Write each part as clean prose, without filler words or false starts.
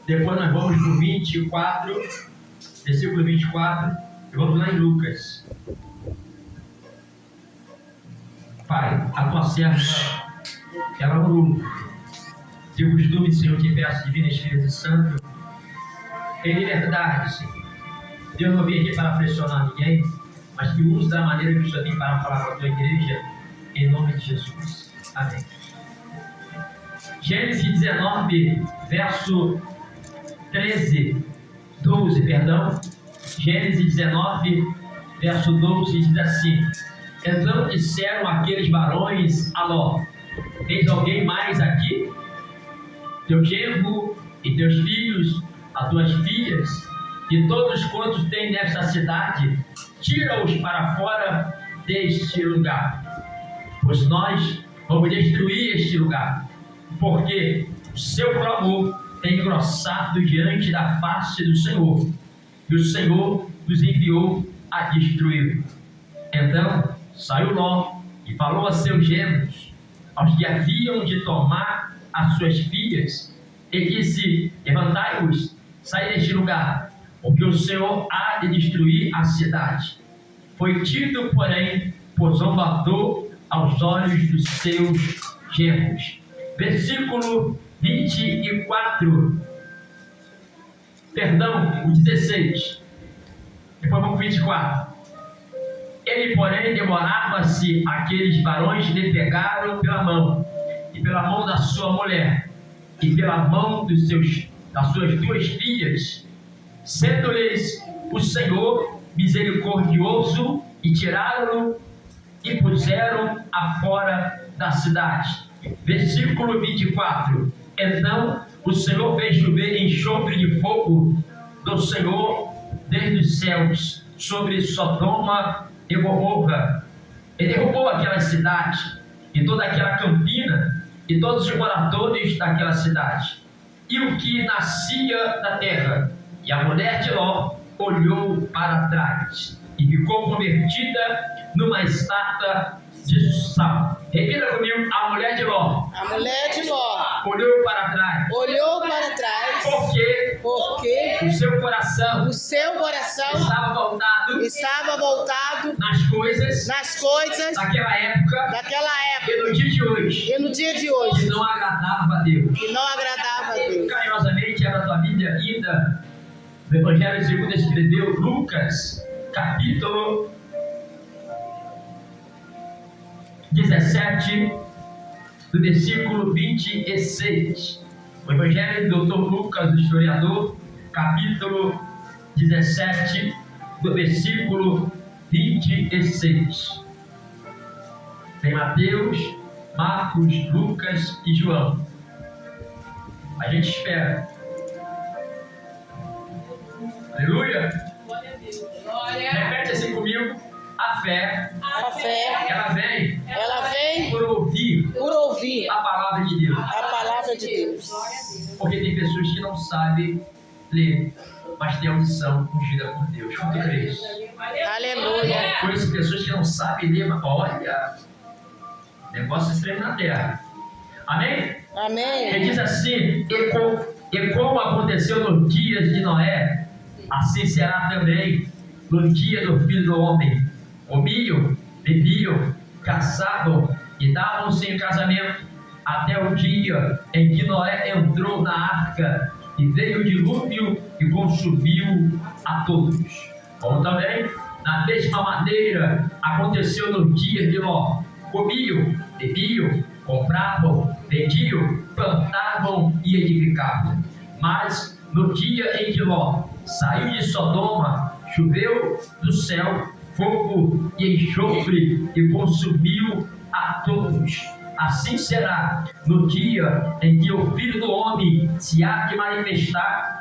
Depois nós vamos para o 24, versículo 24, e vamos lá em Lucas. Pai, a tua serva, ela orou. De costume, Senhor, te peço, Divino Espírito Santo, em liberdade, Senhor. Deus não vim aqui para pressionar ninguém, mas que use da maneira que o Senhor tem para falar com a tua igreja, em nome de Jesus. Amém. Gênesis 19, verso 12, Gênesis 19, verso 12 diz assim: então disseram aqueles varões a Ló: tens alguém mais aqui? Teu genro e teus filhos, as tuas filhas, e todos quantos têm nesta cidade, tira-os para fora deste lugar, pois nós vamos destruir este lugar, porque o seu clamor tem engrossado diante da face do Senhor, e o Senhor nos enviou a destruí-lo. Então saiu Ló e falou a seus genros, aos que haviam de tomar as suas filhas, e disse: levantai-vos, saí deste lugar, porque o Senhor há de destruir a cidade. Foi tido, porém, por zombador aos olhos dos seus genros. Versículo 24. O 16. Depois vamos para o 24. Ele, porém, demorava-se, aqueles varões lhe pegaram pela mão, e pela mão da sua mulher, e pela mão das suas duas filhas, sendo-lhes o Senhor misericordioso, e tiraram-no e puseram afora da cidade. Versículo 24. Então o Senhor fez chover enxofre de fogo do Senhor desde os céus sobre Sodoma e Gomorra, e derrubou aquela cidade e toda aquela campina e todos os moradores daquela cidade, e o que nascia da terra. E a mulher de Ló olhou para trás e ficou convertida numa estátua de sal. Repita comigo: a mulher de Ló. A mulher de Ló Olhou para trás. olhou para trás, Porque o seu coração estava voltado nas coisas daquela época e no dia de hoje, que não agradava a Deus. Carinhosamente, era a tua Bíblia ainda no Evangelho segundo escreveu Lucas, capítulo 17, do versículo 26. O Evangelho do Dr. Lucas, o historiador, capítulo 17, do versículo 26. Tem Mateus, Marcos, Lucas e João. A gente espera. Aleluia! Repete assim comigo: a fé, ela vem por ouvir a palavra de Deus. Porque tem pessoas que não sabem ler, mas tem audição ungida por Deus. Quanto crê isso? Aleluia. Conheço pessoas que não sabem ler, mas olha, negócio estranho na terra. Amém? Ele diz assim: e como aconteceu nos dias de Noé, assim será também no dia do Filho do Homem. Comiam, bebiam, casavam e davam-se em casamento, até o dia em que Noé entrou na arca, e veio o dilúvio e consumiu a todos. Como também, da mesma maneira, aconteceu nos dias de Ló. Comiam, bebiam, compravam, vendiam, plantavam e edificavam. Mas no dia em que Ló saiu de Sodoma, choveu do céu fogo e enxofre e consumiu a todos. Assim será no dia em que o Filho do Homem se há de manifestar.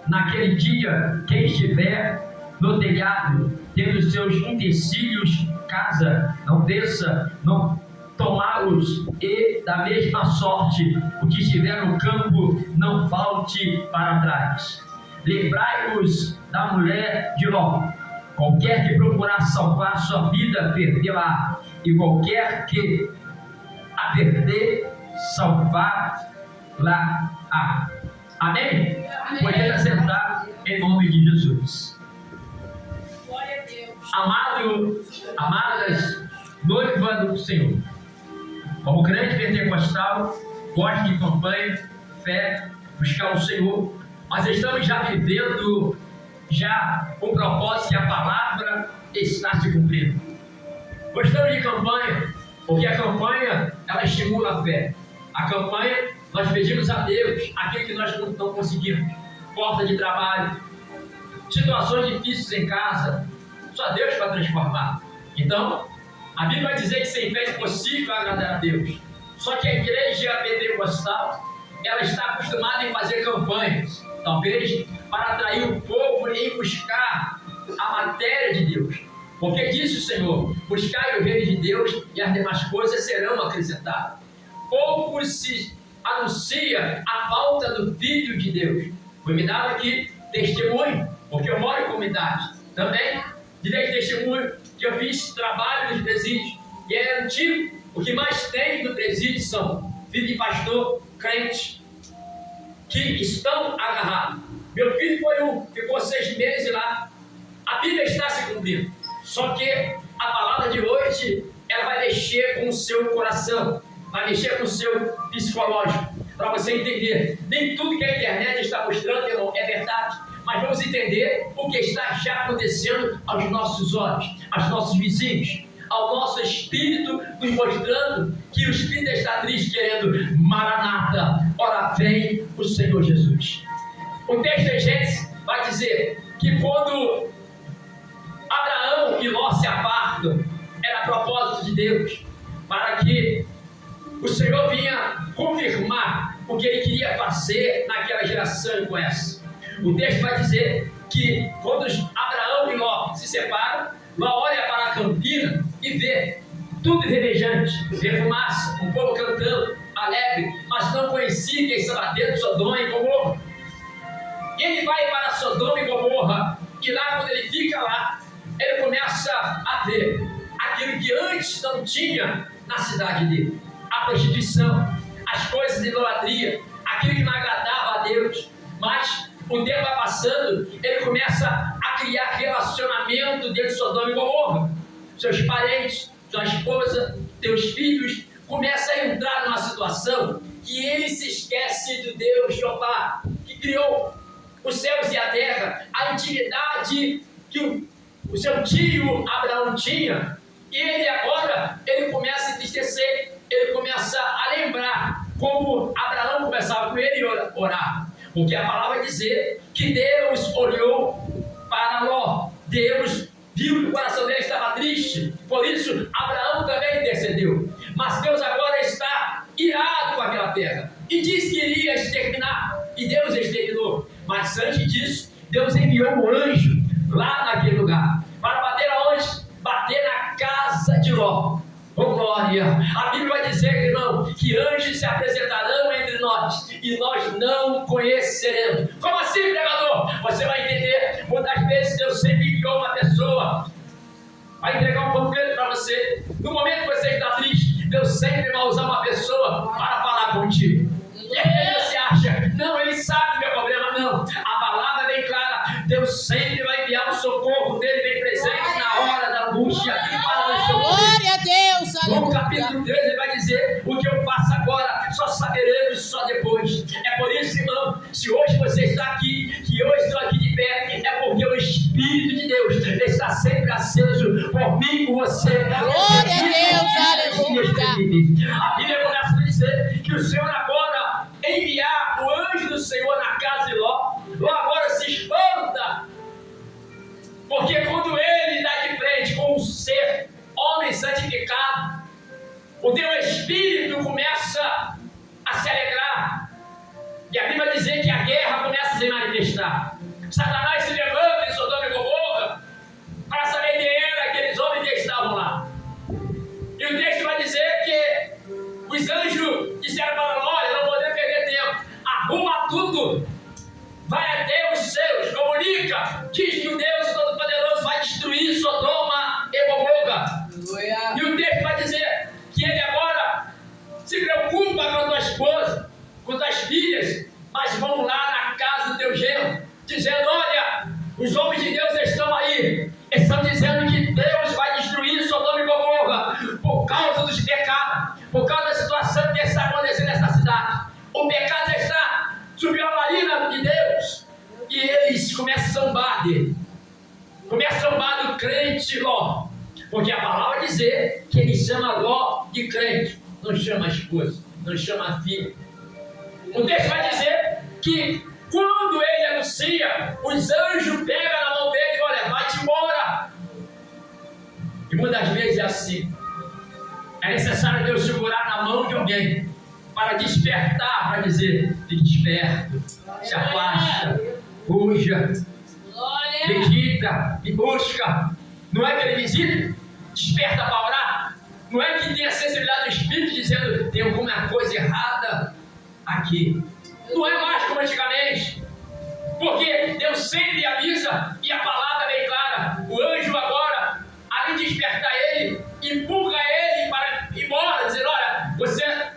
Naquele dia, quem estiver no telhado, tendo seus utensílios, casa, não desça, não tomá-los, e da mesma sorte, o que estiver no campo, não volte para trás. Lembrai-vos da mulher de Ló. Qualquer que procurar salvar sua vida, perdê-la, e qualquer que a perder, salvar-la. Amém? Pode assentar em nome de Jesus. Glória a Deus. Amadas noiva do Senhor, como crente pentecostal, gosto de campanha, fé, buscar o Senhor, mas estamos já vivendo o propósito que a palavra está se cumprindo. Gostamos de campanha, porque a campanha, ela estimula a fé. A campanha, nós pedimos a Deus aquilo que nós não conseguimos. Porta de trabalho, situações difíceis em casa, só Deus para transformar. Então, a Bíblia vai dizer que sem fé é impossível agradar a Deus. Só que a igreja pentecostal, ela está acostumada em fazer campanhas, talvez para atrair o povo e buscar a matéria de Deus. Porque disse o Senhor: buscai o reino de Deus e as demais coisas serão acrescentadas. Pouco se anuncia a falta do Filho de Deus. Foi me dado aqui testemunho, porque eu moro em comunidade. Também direi testemunho que eu fiz trabalho nos presídios. E é antigo, o que mais tem no presídio são filhos de pastor, crentes, que estão agarrados. Meu filho ficou 6 meses lá. A Bíblia está se cumprindo. Só que a palavra de hoje, ela vai mexer com o seu coração, vai mexer com o seu psicológico, para você entender. Nem tudo que a internet está mostrando, irmão, é verdade, mas vamos entender o que está já acontecendo aos nossos olhos, aos nossos vizinhos, ao nosso espírito, nos mostrando que o espírito está triste, querendo Maranata, ora vem o Senhor Jesus. O texto de Gênesis vai dizer que quando Abraão e Ló se apartam, era propósito de Deus, para que o Senhor vinha confirmar o que ele queria fazer naquela geração e com essa. O texto vai dizer que quando Abraão e Ló se separam, Ló olha para a campina e vê tudo revejante, vê fumaça, um povo cantando, alegre, mas não conhecia quem estava dentro de Sodoma e Gomorra. Ele vai para Sodoma e Gomorra, e lá, quando ele fica lá, ele começa a ver aquilo que antes não tinha na cidade dele: a prostituição, as coisas de idolatria, aquilo que não agradava a Deus. Mas o tempo vai passando, ele começa a criar relacionamento dentro de Sodoma e Gomorra. Seus parentes, sua esposa, teus filhos começam a entrar numa situação que ele se esquece do Deus Jeová, que criou os céus e a terra, a intimidade que o seu tio Abraão tinha. E ele começa a entristecer, ele começa a lembrar como Abraão conversava com ele e orava. Porque a palavra vai dizer que Deus olhou para Ló, Deus viu que o coração dele estava triste, por isso Abraão também intercedeu. Mas Deus agora está irado com aquela terra e disse que iria exterminar, e Deus exterminou. Mas antes disso, Deus enviou um anjo lá naquele lugar, para bater aonde? Bater na casa de Ló. Oh glória! A Bíblia vai dizer, irmão, que anjos se apresentarão entre nós e nós não conheceremos. Como assim, pregador? Você vai entender. Muitas vezes Deus sempre enviou uma pessoa, vai entregar um panfleto para você. No momento que você está triste, Deus sempre vai usar uma pessoa para falar contigo. E aí você acha, não, ele sabe o meu problema. Não, a palavra é bem clara. Deus sempre vai enviar o socorro dele bem presente na hora da angústia para nos socorrer. Glória a Deus, No capítulo 13 ele vai dizer: o que eu faço agora só saberemos só depois. É por isso, irmão, se hoje você está aqui, que eu estou aqui de pé, é porque o Espírito de Deus está sempre aceso por mim, por você. Glória a Deus, aleluia. A Bíblia começa a dizer que o Senhor agora enviar o anjo do Senhor na casa de Ló. Ló agora se espanta, porque quando ele dá de frente com um ser, homem santificado, o teu espírito começa a se alegrar. E a Bíblia vai dizer que a guerra começa a se manifestar. Satanás se levanta em Sodoma e Gomorra para saber quem eram aqueles homens que estavam lá. E o texto vai dizer que os anjos disseram para Ló: olha, não podemos perder tempo, arruma tudo, vai até os seus, comunica, diz que o Deus Todo-Poderoso vai destruir Sodoma e Gomorra. E o texto vai dizer que ele agora se preocupa com a tua esposa, com as tuas filhas, mas vão lá na nojento, dizendo: olha, os homens de Deus estão aí, estão dizendo que Deus vai destruir Sodoma e Gomorra por causa dos pecados, por causa da situação que está acontecendo nessa cidade. O pecado está, subiu a marina de Deus, e eles começam a zombar dele, começam a zombar do crente Ló, porque a palavra dizer que ele chama Ló de crente, não chama a esposa, não chama a filha. O texto vai dizer que quando ele anuncia, os anjos pegam na mão dele e olha, vai-te embora. E muitas vezes é assim. É necessário Deus segurar na mão de alguém para despertar, para dizer: fique desperto, se afasta, fuja, medita e busca. Não é que ele visita, desperta para orar. Não é que tem a sensibilidade do Espírito dizendo: tem alguma coisa errada aqui. Não é mais como antigamente, porque Deus sempre avisa e a palavra é bem clara. O anjo agora, além de despertar ele, empurra ele para ir embora, dizendo: olha,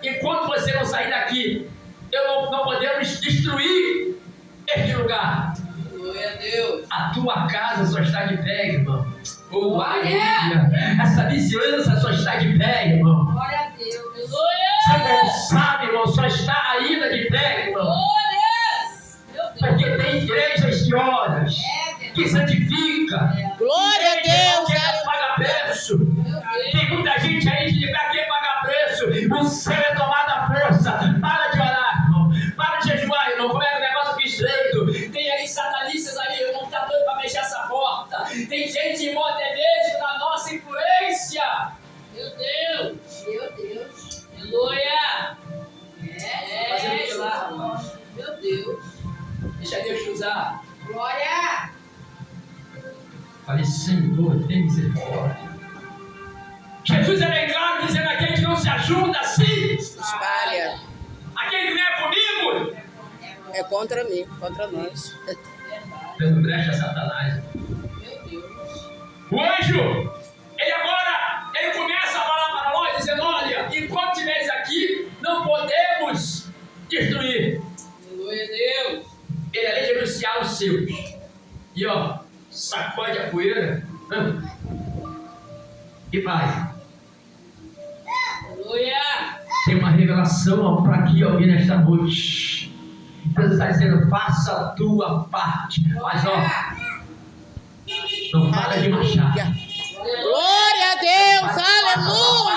enquanto você não sair daqui, não podemos destruir este lugar. Glória a Deus. A tua casa só está de pé, irmão. Oh, aleluia. Essa vizinhança só está de pé, irmão. Glória a Deus. Você sabe, irmão, só está ainda de pé, irmão. Porque tem igrejas que oram, que santifica. Glória a Deus. Que paga preço. Tem muita gente aí que para que pagar preço? O céu é tomado à força. Para de orar, irmão. Para de jejuar, irmão. Como é que o negócio fica estreito? Tem aí satanistas aí, irmão, que tá doido para fechar essa porta. Tem gente, irmão, até mesmo na nossa influência. Meu Deus. Meu Deus. Aleluia. Fazendo o que lá? Meu Deus. Deixa Deus te usar. Glória. Falei: Senhor, tem misericórdia. Jesus é bem claro dizendo: aquele que não se ajuda, se espalha. Aquele que não é comigo É contra mim, contra nós. dando brecha a Satanás. Meu Deus. O anjo, ele começa a falar para nós, dizendo: olha, enquanto estiveres aqui, não podemos destruir. Glória a Deus. Ele, além de anunciar os seus, e ó, sacode a poeira e vai. Aleluia. Tem uma revelação para aqui alguém nesta noite. Deus está dizendo: faça a tua parte. Mas ó, não para de marchar. Glória a Deus, aleluia.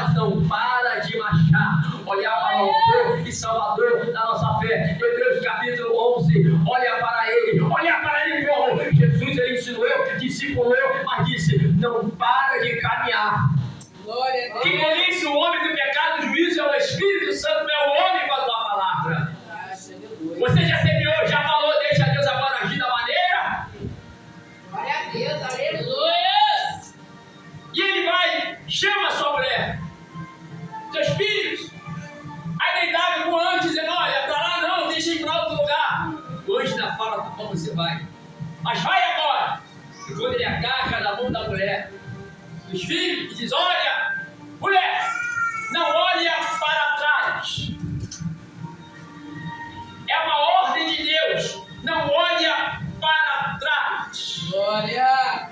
Mas não para de marchar. Olhar para o corpo e Salvador da nossa fé. Hebreus capítulo 11. Olha para ele como Jesus, ele ensinou, discipulou, mas disse: não para de caminhar. Glória a Deus. Quem conhece o homem do pecado, do juízo, é o Espírito Santo, não é o homem com a tua palavra. Você já semeou, já falou: deixa Deus agora agir da maneira. Glória a Deus. Aleluia. E ele vai, chama a sua mulher, seus filhos. Aí ele dá com o anjo dizendo: olha, para lá não, deixa ir para outro lugar. O anjo ainda fala como você vai, mas vai agora. E quando ele agarra na mão da mulher, dos filhos, e diz: olha, mulher, não olha para trás. É uma ordem de Deus, não olha para trás. Glória.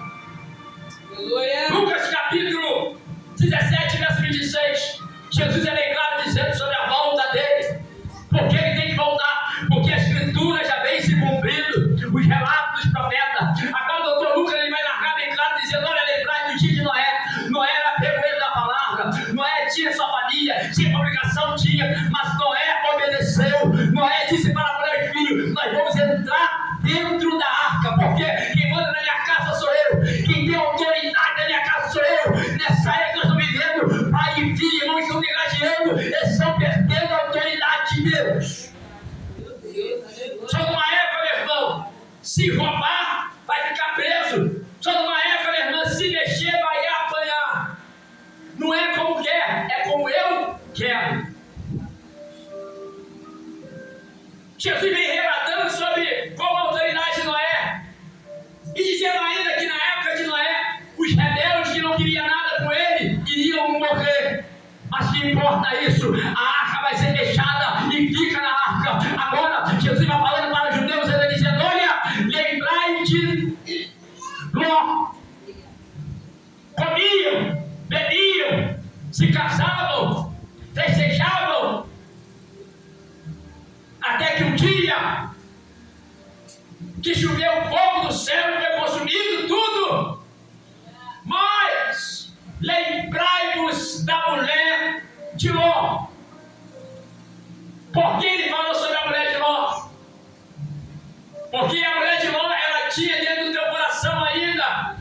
Aleluia. Lucas capítulo 17, verso 26. Jesus é bem claro dizendo sobre a volta dele. Porque ele tem que voltar, porque a escritura já vem se cumprindo, os relatos dos profetas. Agora o doutor Lucas ele vai narrar bem claro dizendo: olha, lembrai do dia de Noé. Noé era pregoeiro da palavra. Noé tinha sua família, tinha obrigação, tinha, mas Noé obedeceu. Noé disse para a mulher: filho, nós vamos entrar dentro da arca, porque quem manda na minha casa sou eu, quem tem autoridade na minha casa sou eu. Nessa era que nós estamos vivendo, pai e filho, irmãos, estão negativando, eles estão perdendo a autoridade de Deus. Só numa época, meu irmão, se roubar, vai ficar preso. Só numa época, minha irmã, se mexer, vai apanhar. Não é como quer, é como eu quero. Jesus vem relatando sobre como a autoridade de Noé, e dizendo ainda que na época de Noé, os rebeldes que não queriam nada com ele, iriam morrer. Mas que importa isso? A arca vai ser fechada e fica na arca. Agora, Jesus vai falando para os judeus dia que choveu fogo do céu e foi consumido tudo. Mas lembrai-vos da mulher de Ló. Por que ele falou sobre a mulher de Ló? Porque a mulher de Ló, ela tinha dentro do teu coração ainda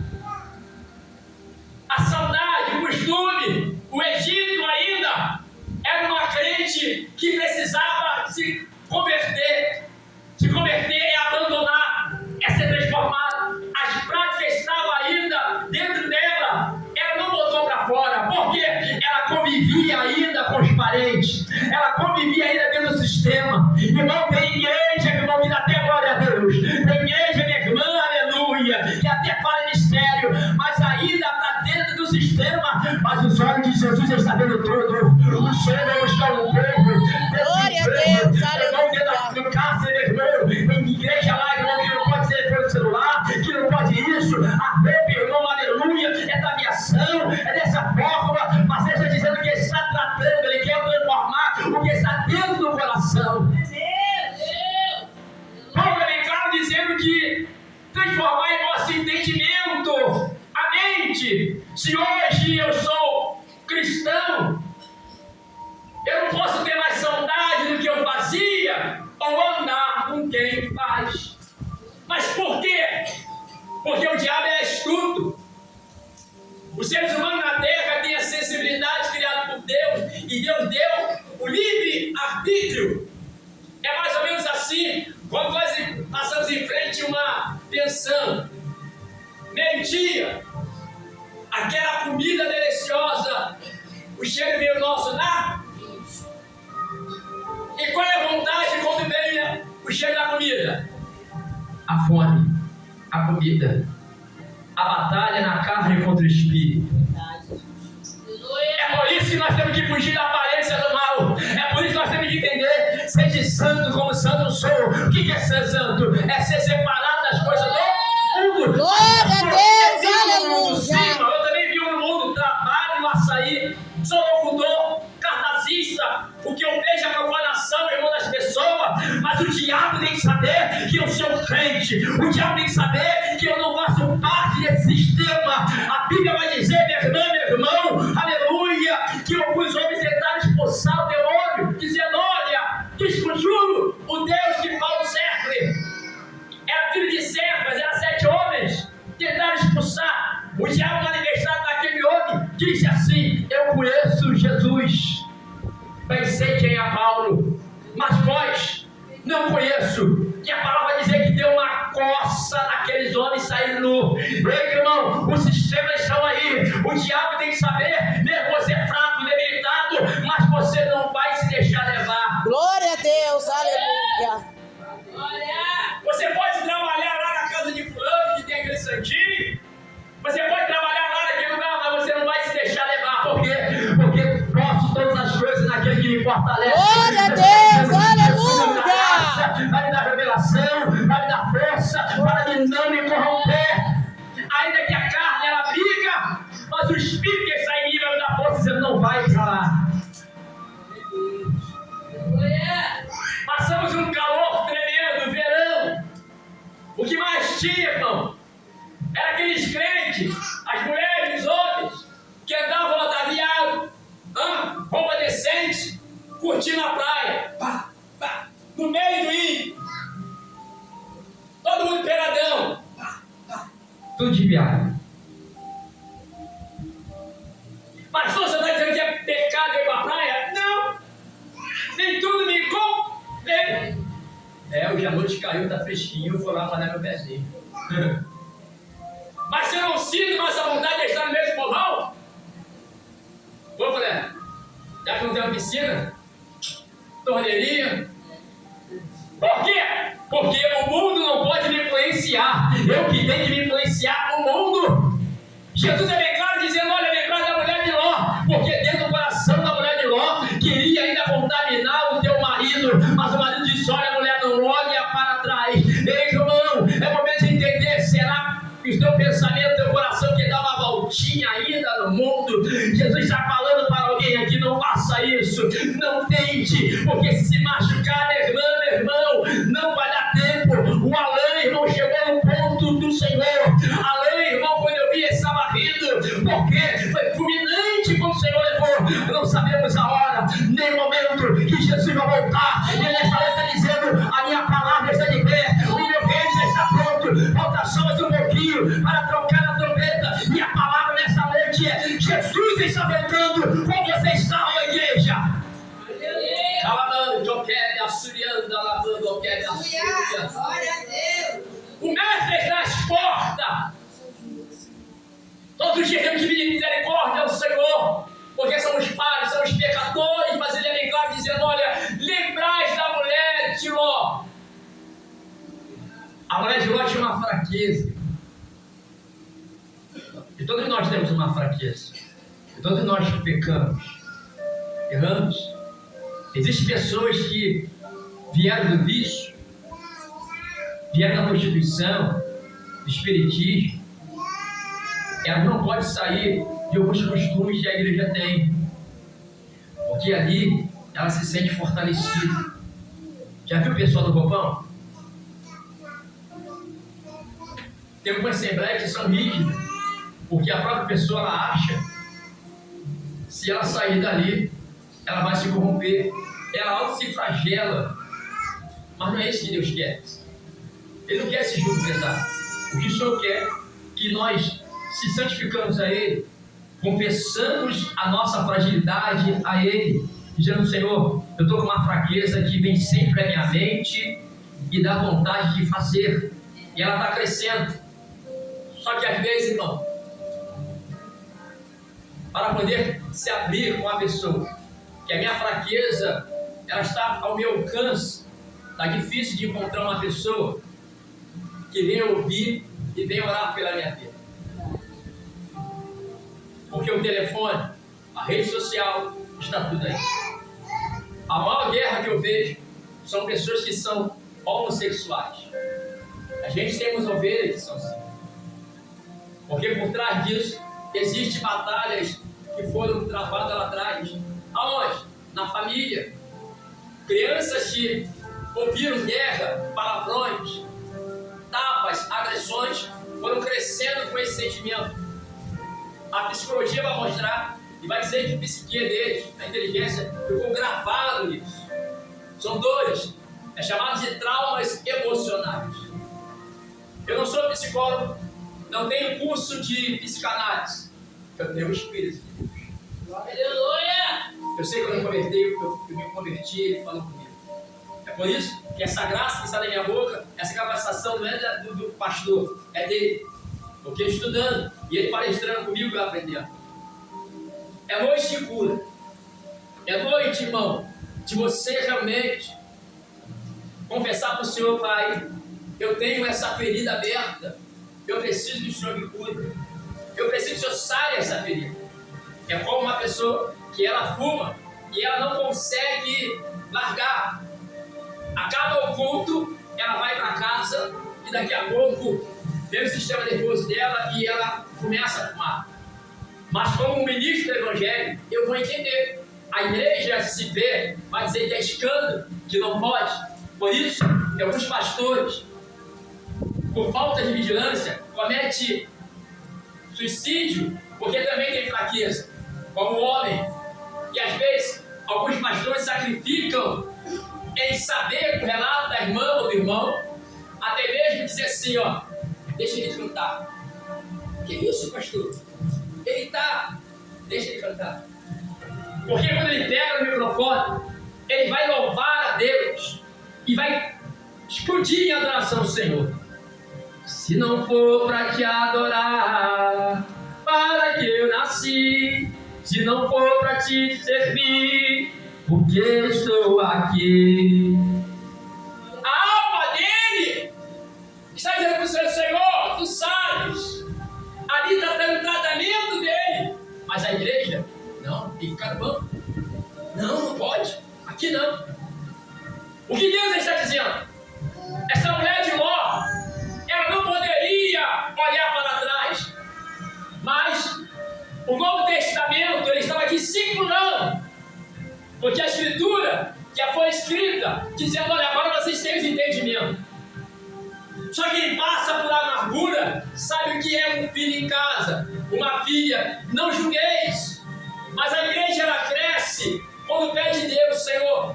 a saudade, o costume, o Egito ainda era uma crente que precisava se converter. Se converter é abandonar, é ser transformado. As práticas estavam ainda dentro dela, ela não botou para fora, porque ela convivia ainda com os parentes, ela convivia ainda dentro do sistema. Irmão, tem igreja, meu irmão, que dá até glória a Deus, tem igreja, minha irmã, aleluia, que até fala mistério, mas ainda está dentro do sistema. Mas os olhos de Jesus estão vendo tudo. O Senhor vai buscar um povo. Glória a Deus, aleluia. No cárcere, meu irmão, tem igreja lá, irmão, que não pode ser pelo celular, que não pode isso. A roupa, irmão, aleluia, é da aviação, é dessa forma. Mas ele está dizendo que ele está tratando, ele quer transformar o que está dentro do coração. Paulo é bem claro dizendo que transformar em nosso entendimento, a mente. Se hoje eu sou cristão, eu não posso ter mais saudade do que eu fazia ou andar com quem faz. Mas por quê? Porque o diabo é astuto. Os seres humanos na terra têm a sensibilidade criada por Deus, e Deus deu o livre arbítrio. É mais ou menos assim, quando nós passamos em frente a uma pensão, meio-dia, aquela comida deliciosa, o cheiro veio nosso na. E qual é a vontade quando vem o cheiro da comida? A fome, a comida, a batalha na carne contra o espírito. É por isso que nós temos que fugir da aparência do mal. É por isso que nós temos que entender, ser santo como santo sou. O que é ser santo? É ser separado das coisas do mundo. Glória a Deus, aleluia. Eu também vi no mundo, trabalho no açaí, sou locutor, cartazista. O que eu vejo é a profanação, irmão, das pessoas. Mas o diabo tem que saber que eu sou crente. O diabo tem que saber que eu não faço parte desse sistema. A Bíblia vai dizer, minha irmã, meu irmão, aleluia, que alguns homens tentaram expulsar o demônio, dizendo, olha, desconjuro o Deus de Paulo César. Era filho de Cefas, eram 7 homens, tentaram expulsar. O diabo manifestado naquele homem disse assim, eu conheço Jesus, bem sei quem é Paulo, mas vós não conheço. Que a palavra vai dizer que deu uma coça naqueles homens saíram nu. Ei, irmão, os sistemas estão aí. O diabo tem que saber, mesmo você é fraco, debilitado, mas você não vai se deixar levar. Glória a Deus, aleluia. Você pode trabalhar lá na casa de fulano, que tem aquele santinho. Você pode trabalhar lá naquele lugar, mas você não vai se deixar levar. Por quê? Porque posso todas as coisas naquele que me fortalece. Glória a Deus, aleluia. Vai me dar revelação, vai me dar força, para não me corromper. Ainda que a carne ela briga, mas o Espírito que sai em mim vai me dar força, dizendo, não vai para lá. Passamos um calor tremendo, verão. O que mais tinha, irmão? Era aqueles crentes, as mulheres, os homens, que andavam ataviados, roupa decente, curtindo a praia, pá, pá, no meio do índio. Todo mundo peladão, pá, pá, tudo de viado. Mas você está dizendo que é pecado ir para a praia? Não! Nem tudo me convém. Hoje a noite caiu, tá fresquinho, eu vou lá para dar meu pezinho. Mas você não sinto mais a vontade de estar no meio do povão? Ô, mulher, já que não tem uma piscina? Torneirinha? Por quê? Porque o mundo não pode me influenciar. Eu que tenho que me influenciar o mundo. Jesus é bem claro dizendo, olha, lembrar da mulher de Ló. Porque dentro do coração da mulher de Ló, queria ainda contaminar o teu marido. Mas o marido disse, olha, mulher, não olha para trás. Ei, irmão, é momento de entender, será que o teu pensamento, teu coração quer dar uma voltinha ainda no mundo? Jesus está falando para alguém aqui, não faça isso, não tente, porque se machucar, minha irmã, meu irmão, Jesus vai voltar. E nesta hora está dizendo: a minha palavra está de pé, o meu reino já está pronto. Falta só mais um pouquinho para trocar a trombeta. E a palavra nessa noite é: Jesus está voltando. Como você está, ó igreja? Calando, eu quero açuriando, lavando, eu quero açuriando. Glória a Deus. O mestre está às portas. Todos os dias temos que pedir misericórdia ao Senhor, porque somos falhos, somos pecadores, mas Ele é bem claro dizendo: olha, lembrai da mulher de Ló. A mulher de Ló tinha uma fraqueza. E todos nós temos uma fraqueza. E todos nós pecamos, erramos. Existem pessoas que vieram do vício, vieram da prostituição, do espiritismo. Ela não pode sair de alguns costumes que a igreja tem, porque ali ela se sente fortalecida. Já viu o pessoal do roupão? Tem algumas assembleias que são rígidas, porque a própria pessoa ela acha, se ela sair dali, ela vai se corromper, ela auto se flagela. Mas não é isso que Deus quer. Ele não quer esse jugo pesado. O que o Senhor quer? Que nós se santificamos a Ele, confessamos a nossa fragilidade a Ele, dizendo: Senhor, eu estou com uma fraqueza que vem sempre à minha mente e dá vontade de fazer, e ela está crescendo. Só que às vezes, irmão, para poder se abrir com a pessoa, que a minha fraqueza ela está ao meu alcance, está difícil de encontrar uma pessoa que venha ouvir e venha orar pela minha vida. Porque o telefone, a rede social, está tudo aí. A maior guerra que eu vejo são pessoas que são homossexuais. A gente tem umas ovelhas que são assim. Porque por trás disso existem batalhas que foram travadas lá atrás. Aonde? Na família. Crianças que ouviram guerra, palavrões, tapas, agressões, foram crescendo com esse sentimento. A psicologia vai mostrar e vai dizer que a psique deles, a inteligência, ficou gravado nisso. São dores, é chamado de traumas emocionais. Eu não sou psicólogo, não tenho curso de psicanálise. Eu tenho o Espírito de Deus. Aleluia! Eu sei que eu me converti, ele falou comigo. É por isso que essa graça que sai da minha boca, essa capacitação não é do pastor, é dele. Porque estudando, e ele palestrando comigo, eu aprendendo. É noite de cura. É noite, irmão, de você realmente confessar para o Senhor: Pai, eu tenho essa ferida aberta, eu preciso que o Senhor me cure. Eu preciso que o Senhor saia essa ferida. É como uma pessoa que ela fuma e ela não consegue largar. Acaba o culto, ela vai para casa e daqui a pouco vem o sistema nervoso dela e ela começa a fumar. Mas como ministro do Evangelho, eu vou entender. A igreja, se vê, vai dizer que é escândalo, que não pode. Por isso, alguns pastores, por falta de vigilância, cometem suicídio, porque também tem fraqueza, como homem. E às vezes, alguns pastores sacrificam em saber o relato da irmã ou do irmão, até mesmo dizer assim: ó, deixa ele cantar. Que isso, pastor? Ele tá, deixa ele cantar. Porque quando ele pega o microfone, ele vai louvar a Deus e vai explodir em adoração ao Senhor. Se não for para te adorar, para que eu nasci. Se não for para te servir, porque estou aqui. A alma dele está dizendo para o Senhor: Senhor, tu sabes, ali está tendo o tratamento dele. Mas a igreja, não, tem que ficar no banco. Não, não pode, aqui não. O que Deus está dizendo? Essa mulher de Ló, ela não poderia olhar para trás, mas o Novo Testamento ele estava discipulando, porque a Escritura já foi escrita dizendo: olha, agora vocês têm os entendimentos. Só que ele passa por amargura, sabe o que é um filho em casa, uma filha. Não julgueis, mas a igreja ela cresce quando pede Deus: Senhor,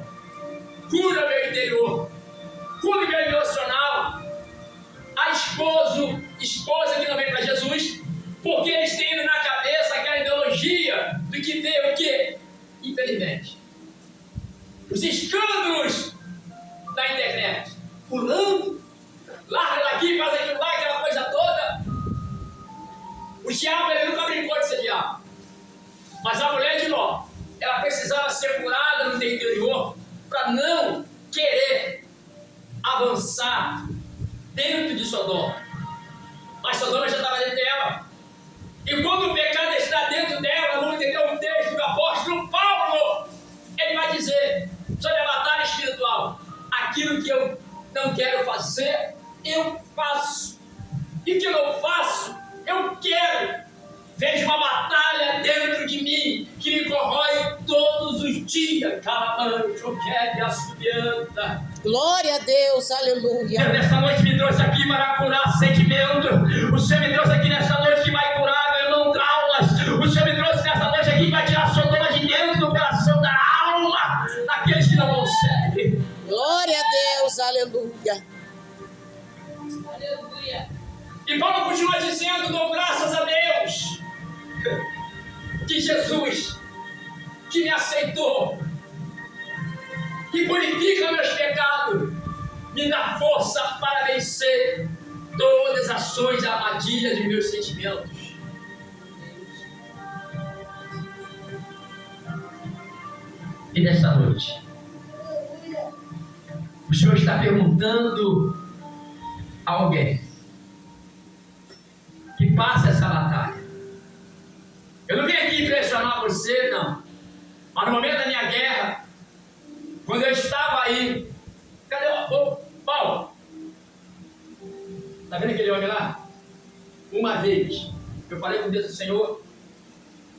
querer avançar dentro de Sodoma. Mas Sodoma já estava dentro dela. E quando o pecado está dentro dela, vamos entender o texto do apóstolo Paulo, ele vai dizer sobre a batalha espiritual: aquilo que eu não quero fazer, eu faço. E que eu não faço, eu quero. Vejo uma batalha dentro de mim que me corrói todos os dias. Calamancho, quer assobianta. Glória a Deus, aleluia. Deus nessa noite me trouxe aqui para curar sentimento. O Senhor me trouxe aqui nessa noite que vai curar, meu irmão, traumas. O Senhor me trouxe nessa noite aqui que vai tirar Sodoma de dentro do coração, da alma, daqueles que não conseguem. Glória a Deus, aleluia. Aleluia. E Paulo continua dizendo: dou graças a Deus que Jesus, que me aceitou, que purifica meus pecados, me dá força para vencer todas as ações e armadilhas de meus sentimentos. E nesta noite, o Senhor está perguntando a alguém que passa essa batalha. Eu não vim aqui impressionar você, não. Mas no momento da minha guerra, quando eu estava aí, cadê o Paulo? Está vendo aquele homem lá? Uma vez, eu falei com Deus: Senhor,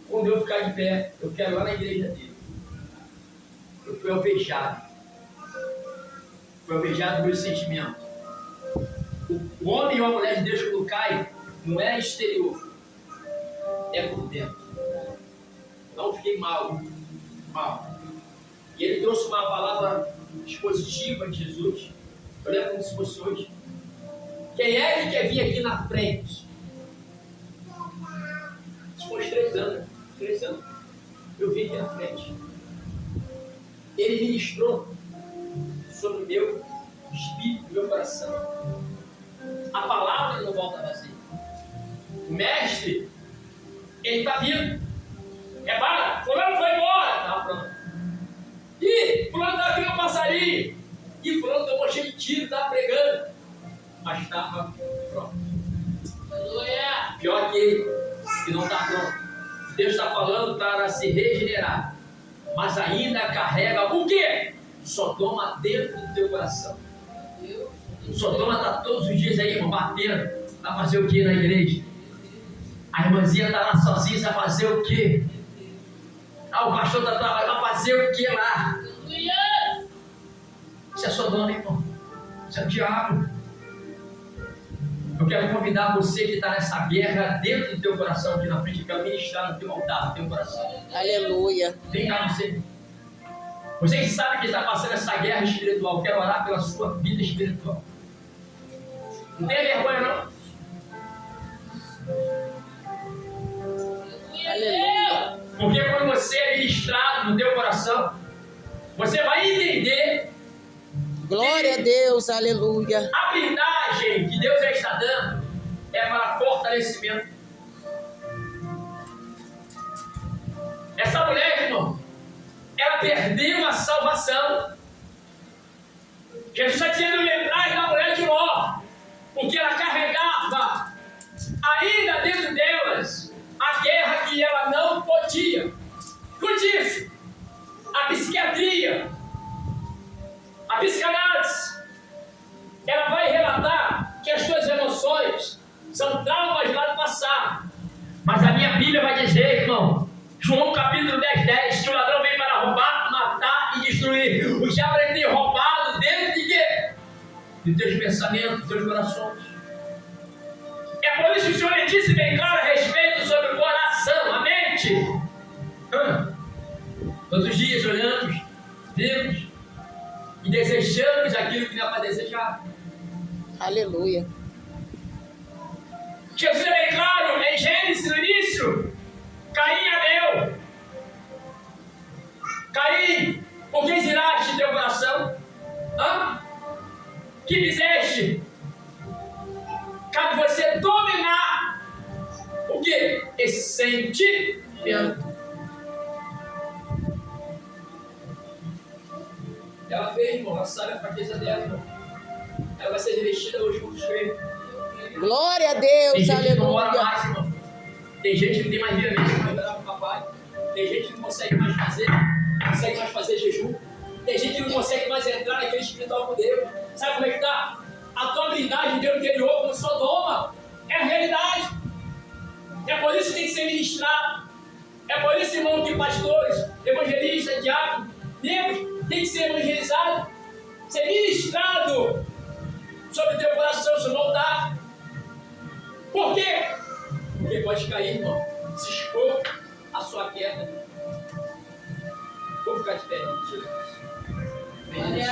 quando eu ficar de pé, eu quero ir lá na igreja dele. Eu fui alvejado. Fui alvejado do meu sentimento. O homem ou a mulher de Deus, quando cai, não é exterior, é por dentro. Não fiquei mal. E ele trouxe uma palavra expositiva de Jesus. Eu lembro como se fosse hoje. Quem é que quer vir aqui na frente? Isso foi uns 3 anos. 3 anos. Eu vim aqui na frente. Ele ministrou sobre o meu espírito, meu coração. A palavra não volta vazia. O mestre, ele está vindo. Repara, fulano foi embora. Estava pronto. Ih, fulano estava aqui no passarinho. Ih, fulano tomou cheio de tiro, estava pregando. Mas estava pronto. Aleluia. Pior que ele, que não está pronto. Deus está falando para se regenerar. Mas ainda carrega o quê? Sodoma dentro do teu coração. Sodoma está todos os dias aí, irmão, batendo. Vai fazer o quê na igreja? A irmãzinha está lá sozinha, vai fazer o quê? O pastor está trabalhando, vai fazer o quê lá? Aleluia. Isso é Sodoma, irmão. Isso é o diabo. Eu quero convidar você que está nessa guerra dentro do teu coração, aqui na frente, eu quero ministrar no teu altar, no teu coração. Aleluia. Vem cá, você. Você que sabe que está passando essa guerra espiritual, quero orar pela sua vida espiritual. Não tenha vergonha, não. Aleluia. Porque quando você é ministrado no teu coração, você vai entender Glória a Deus, aleluia. a blindagem que Deus já está dando é para fortalecimento. Essa mulher, irmão, ela perdeu a salvação. Jesus está dizendo: lembrai da mulher de Ló, porque ela carregava ainda dentro delas a guerra que ela não podia. Por isso, a psiquiatria, a psicanálise, ela vai relatar que as tuas emoções são traumas lá do passado. Mas a minha Bíblia vai dizer, irmão, João capítulo 10, que o ladrão vem para roubar, matar e destruir. O diabo tem roubado dentro de quê? De teus pensamentos, de teus corações. É por isso que o Senhor lhe disse bem claro a respeito sobre o coração, a mente. Todos os dias olhamos, vemos e desejamos aquilo que não é para desejar. Aleluia. Jesus é bem claro em Gênesis, no início: Caim e Abel. Caim, por que ziraste teu coração? Que fizeste? Cabe você dominar o que? Esse sentimento. Ela fez, irmão. Ela sabe a fraqueza dela, irmão. Ela vai ser revestida hoje com os crentes. Glória a Deus, Tem gente que não ora aleluia. mais, irmão. Tem gente que não tem mais veemência para orar para o papai. Tem gente que não consegue mais fazer jejum. Tem gente que não consegue mais entrar naquele espiritual com Deus. Sabe como é que tá? A tua blindagem deu interior como Sodoma. É a realidade. É por isso que tem que ser ministrado. É por isso, irmão, que pastores, evangelistas, diáconos, membros, tem que ser evangelizado, ser ministrado sobre o teu coração, sobre o altar. Por quê? Porque pode cair, irmão, se expor a sua queda. Vou ficar de pé, irmão. Glória.